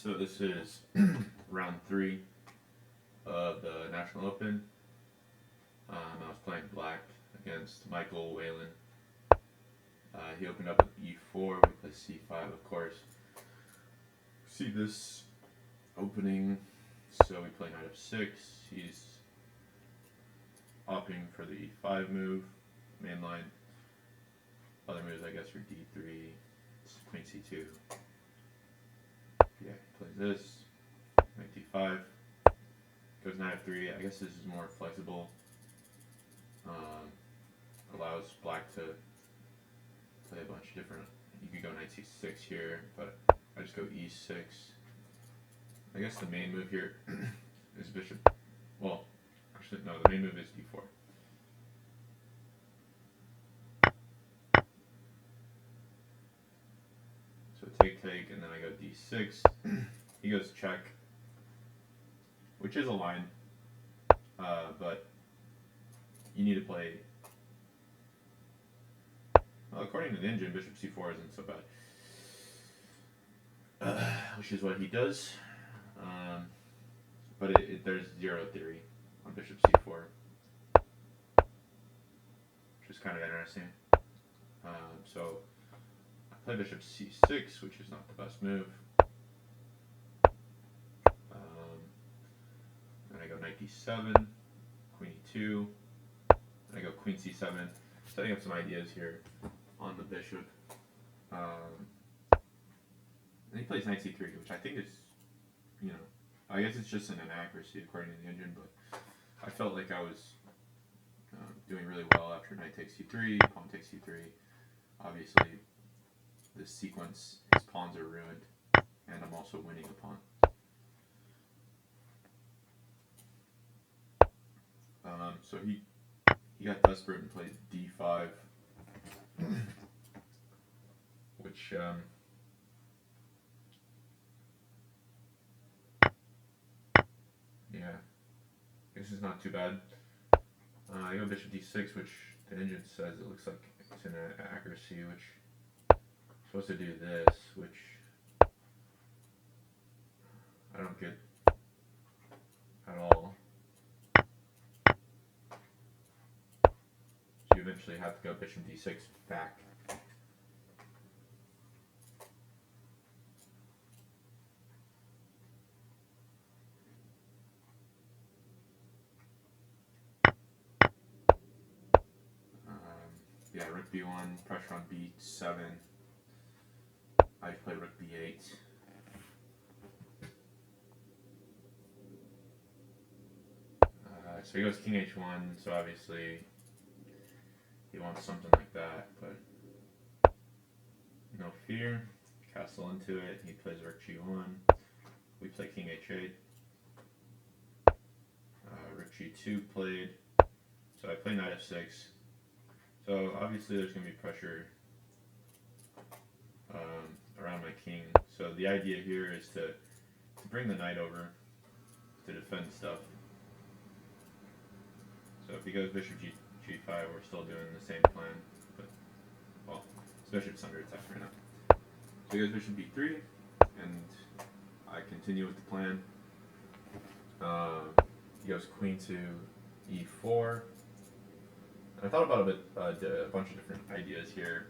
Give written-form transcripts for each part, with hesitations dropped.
So this is round 3 of the National Open. I was playing black against Michael Whalen. He opened up with e4, we play c5 of course. See this opening, so we play knight f6, he's opting for the e5 move, main line. Other moves I guess are d3, queen c2. Yeah, he plays this, knight d5, goes knight f3. I guess this is more flexible, allows black to play a bunch of different, you could go knight c6 here, but I just go e6. I guess the main move here is bishop, well, actually no, the main move is d4. So take, and then I go d6. He goes check, which is a line, but you need to play, well, according to the engine, bishop c4 isn't so bad, which is what he does. But there's zero theory on bishop c4, which is kind of interesting. So I play bishop c6, which is not the best move. Then I go knight d7, queen e2, then I go queen c7, setting up some ideas here on the bishop. And he plays knight c3, which I think is, I guess it's just an inaccuracy according to the engine, but I felt like I was doing really well after knight takes c3, pawn takes c3. Obviously, this sequence, his pawns are ruined, and I'm also winning a pawn. So he got desperate and played d5, which yeah, this is not too bad. I go bishop d6, which the engine says it looks like it's an accuracy, which I'm supposed to do this, which I don't get at all. So you eventually have to go bishop d6 back. Yeah, rook b1, pressure on b7. I play rook b8. So he goes king h1, so obviously he wants something like that, but no fear. Castle into it, he plays rook g1. We play king h8. Rook g2 played. So I play knight f6. So obviously there's going to be pressure around my king. So the idea here is to bring the knight over to defend stuff. So if he goes bishop g5, we're still doing the same plan, but, well, his bishop's under attack right now. So he goes bishop b3, and I continue with the plan. He goes queen to e4. I thought about a bunch of different ideas here.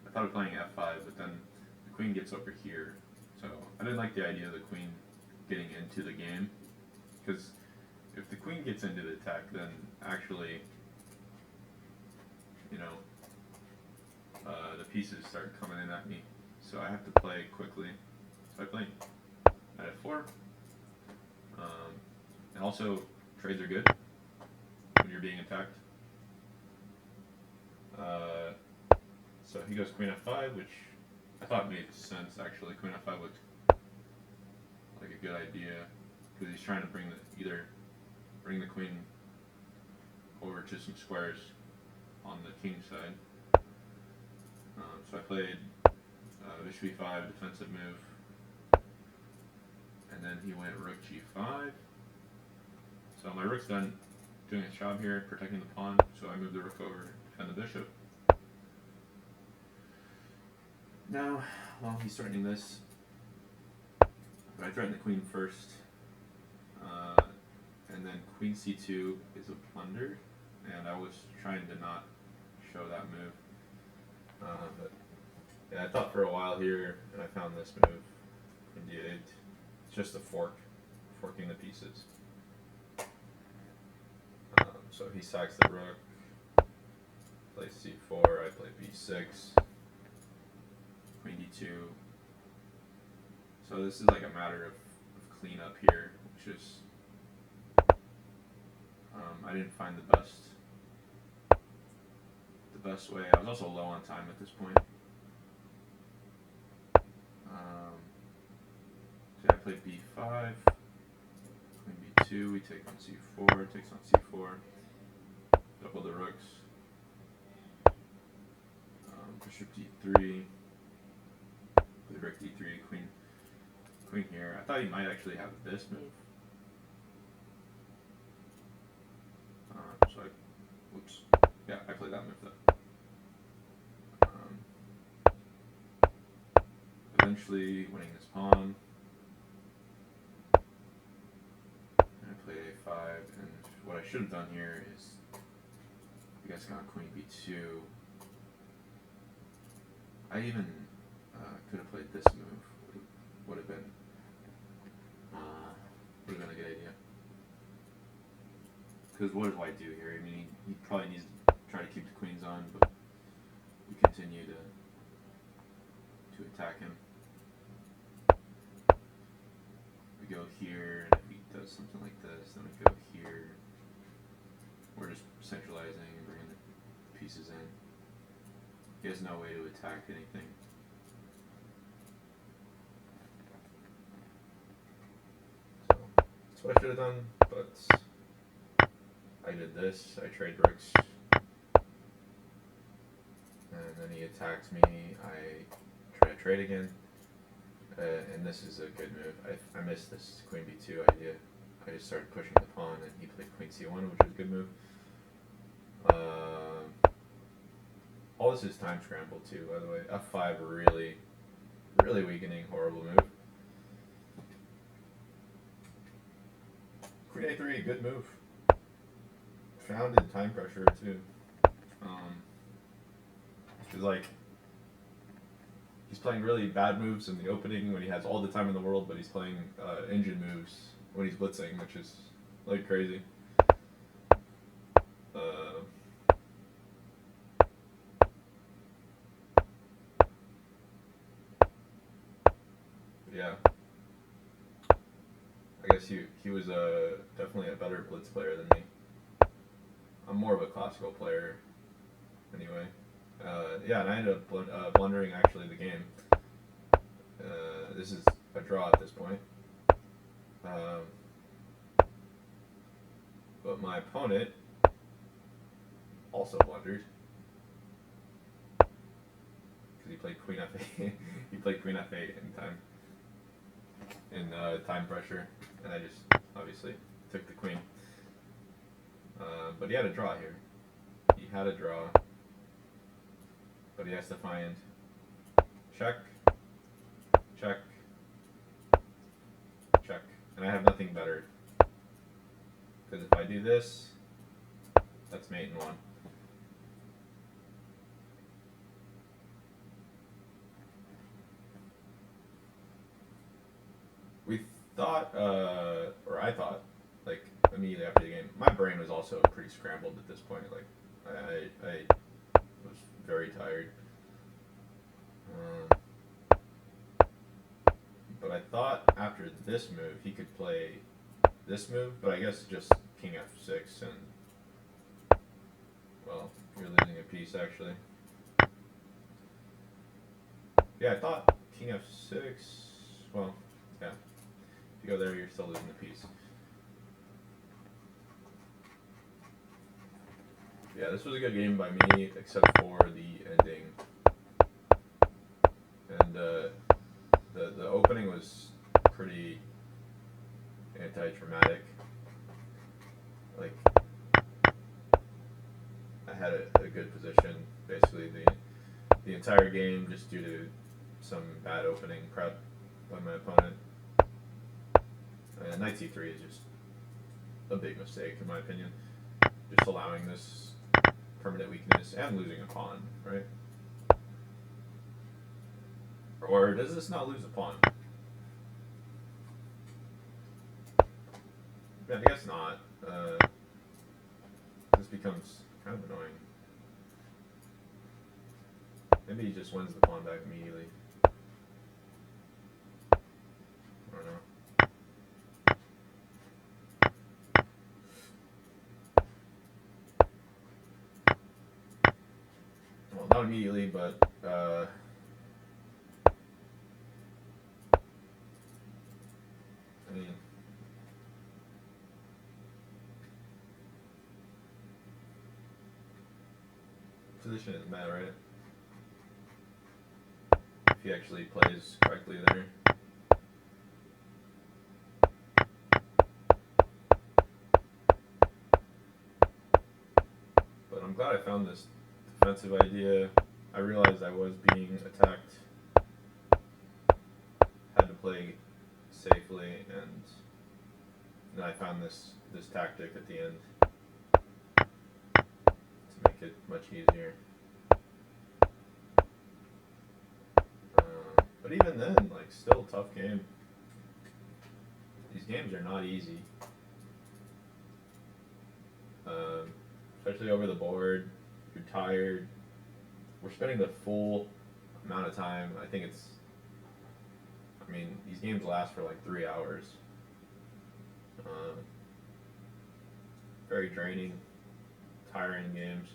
I thought of playing f5, but then the queen gets over here. So I didn't like the idea of the queen getting into the game, because if the queen gets into the attack, then actually, the pieces start coming in at me. So I have to play quickly. So I play knight f4. And also, trades are good when you're being attacked. So he goes queen f5, which I thought made sense actually. Queen f5 looked like a good idea, because he's trying to bring the queen over to some squares on the king side. So I played bishop e5, defensive move, and then he went rook g5. So my rook's done doing its job here, protecting the pawn, so I move the rook over to defend the bishop. Now, while he's threatening this, But I threaten the queen first, and then queen c2 is a blunder, and I was trying to not show that move. But yeah, I thought for a while here, and I found this move, queen d8. It's just a forking the pieces. So he sacks the rook, plays c4, I play b6, queen d2. So this is like a matter of cleanup here, which is I didn't find the best way. I was also low on time at this point. So I played b5, queen b2, we take on c4, takes on c4, double the rooks, bishop d3, play rook d3, queen here. I thought he might actually have this move. Yeah, I played that move though. Eventually winning this pawn. And I played a5, and what I should have done here is, I guess, gone queen b2. I even could have played this move. Would have been a good idea. Because what does white do here? I mean, he probably needs to try to keep the queens on, but we continue to attack him. We go here, and if he does something like this, then we go here. We're just centralizing and bringing the pieces in. He has no way to attack anything. So that's what I should have done, but I did this. I trade rooks, and then he attacks me. I try to trade again, and this is a good move. I missed this queen b2 idea. I just started pushing the pawn, and he played queen c1, which was a good move. All this is time scrambled too, by the way. f5, really, really weakening, horrible move. Queen a3, good move. Found in time pressure too. It's like he's playing really bad moves in the opening when he has all the time in the world, but he's playing engine moves when he's blitzing, which is like crazy. Yeah, I guess he was definitely a better blitz player than me. I'm more of a classical player, anyway. Yeah, and I ended up blundering actually the game. This is a draw at this point. But my opponent also blundered because he played queen f8. He played queen f8 in time pressure, and I just obviously took the queen. But he had a draw here. He had a draw, but he has to find check, check, check, and I have nothing better. Because if I do this, that's mate in one. We thought, or I thought, like immediately after the game, my brain was also pretty scrambled at this point. Like I was very tired. But I thought after this move he could play this move, but I guess just king f6 and, well, you're losing a piece actually. Yeah, I thought king f6, well, yeah, if you go there you're still losing the piece. Yeah, this was a good game by me, except for the ending. And the opening was pretty anti-dramatic. Like, I had a good position, basically the entire game, just due to some bad opening prep by my opponent. Knight c3 is just a big mistake in my opinion. Just allowing this permanent weakness and losing a pawn, right? Or does this not lose a pawn? Yeah, I guess not. This becomes kind of annoying. Maybe he just wins the pawn back immediately. I don't know. Well, not immediately, but I mean, position is mad, right? If he actually plays correctly there. But I'm glad I found this defensive idea. I realized I was being attacked. Had to play safely, and then I found this tactic at the end to make it much easier. But even then, like, still a tough game. These games are not easy. Especially over the board. You're tired. We're spending the full amount of time. I think it's, I mean, these games last for like 3 hours. Very draining, tiring games.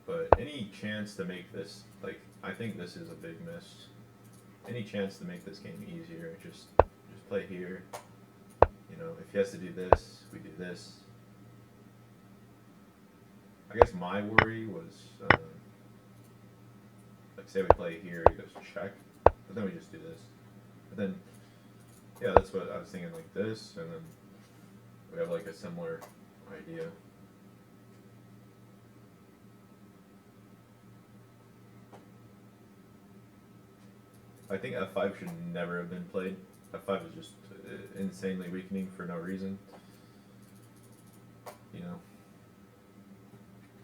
But any chance to make this, like, I think this is a big miss. Any chance to make this game easier, just play here. You know, if he has to do this, we do this. I guess my worry was, like, say we play here, he goes check, but then we just do this. But then, yeah, that's what I was thinking, like this, and then we have like a similar idea. I think f5 should never have been played. f5 is just insanely weakening for no reason. You know,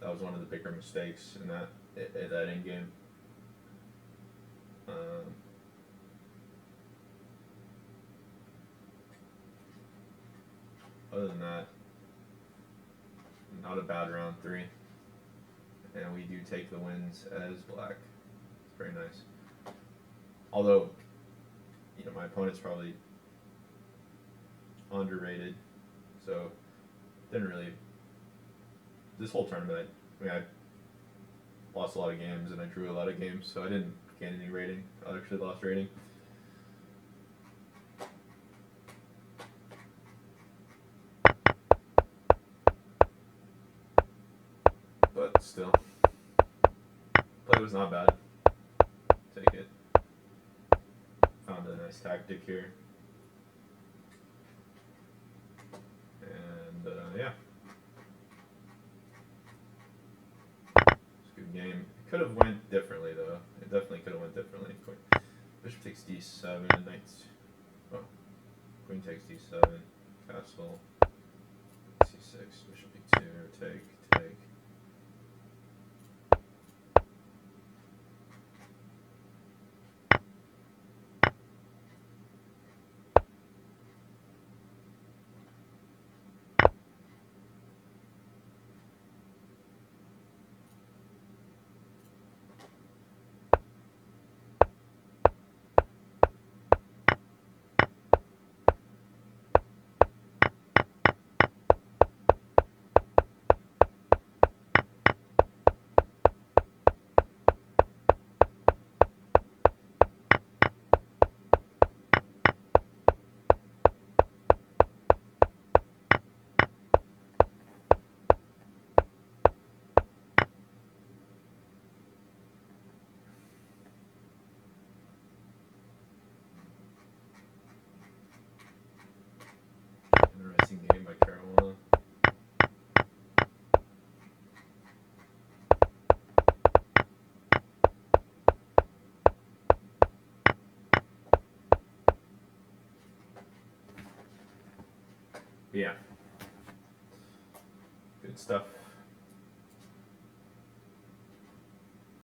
that was one of the bigger mistakes in that end game. Other than that, not a bad round 3, and we do take the wins as black. It's very nice. Although, you know, my opponent's probably underrated, so didn't really. This whole tournament, I mean, I lost a lot of games and I drew a lot of games, so I didn't gain any rating. I actually lost rating. But still, play was not bad. Take it. Found a nice tactic here. And yeah. It's a good game. It could have went differently though. It definitely could have went differently. Bishop takes d7, knight. Oh, queen takes d7, castle, c6, bishop e2, take. Interesting game by Caruana. yeah, good stuff.